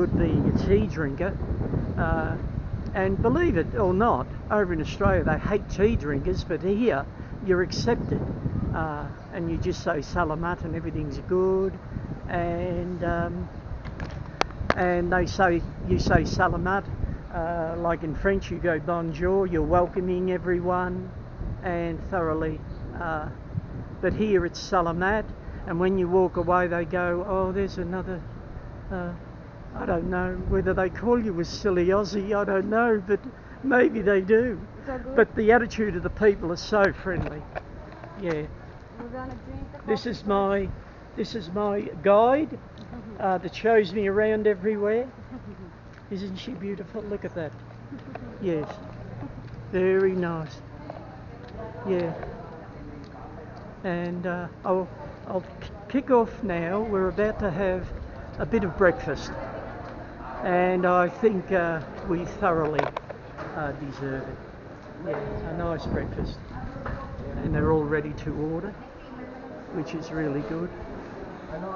would be a tea drinker. And believe it or not, over in Australia they hate tea drinkers, but here you're accepted. And you just say salamat and everything's good. And you say salamat. Like in French you go bonjour, you're welcoming everyone and thoroughly. But here it's salamat, and when you walk away they go, oh, there's another, I don't know whether they call you a silly Aussie, I don't know, but maybe they do. But the attitude of the people is so friendly. Yeah. We're gonna drink the This is my guide that shows me around everywhere. Isn't she beautiful? Look at that. Yes. Very nice. Yeah. And I'll kick off now. We're about to have a bit of breakfast, and I think we thoroughly deserve it. Yeah, a nice breakfast, and they're all ready to order, which is really good.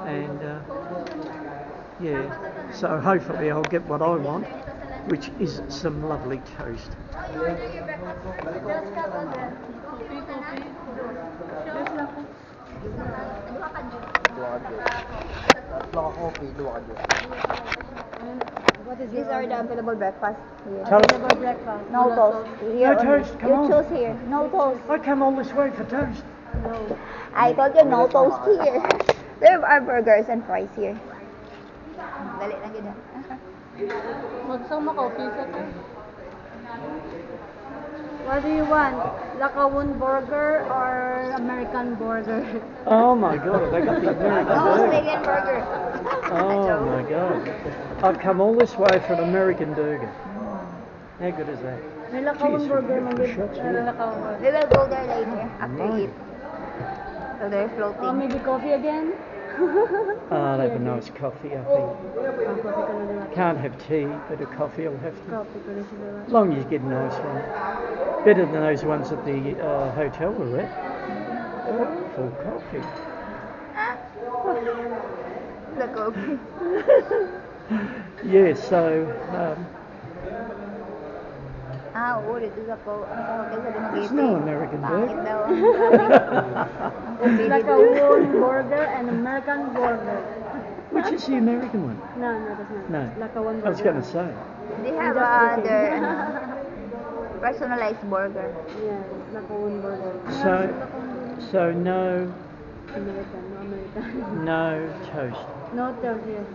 And yeah, so hopefully I'll get what I want, which is some lovely toast. What is these are the available breakfast here. Available breakfast. No toast. Here No toast, come on. You choose here. No toast. I come all this way for toast. No. I told you no toast here. There are burgers and fries here. Dali lang gid. Magsama coffee sa to. What do you want? Lakawun burger or American burger? Oh my God, they got the American No, burger. Australian burger. Oh my God. I've come all this way for an American burger. How good is that? May lakawun Jeez, burger for man gid. shots, May yeah. lakawun burger. We will go there later after Right. eat. So they're floating. Maybe coffee again? Oh, they have a nice coffee, I think. Coffee ka na nila. Can't have tea, but a coffee I'll have to. Coffee ko na sila. As long as you get a nice one. Better than those ones at the hotel we're at. Oh, full coffee. The coffee. Yeah, so Oo, dito sa po. Ang hotel sa Dumaguete. there's no American Pangit burger. daw. Lakawun burger and American burger. Which is the American one? No, that's not. No. Lakawun burger. I was going to say. They have other personalized burger. Yeah, lakawun burger. So no American, no American. no toast. No toast, yes.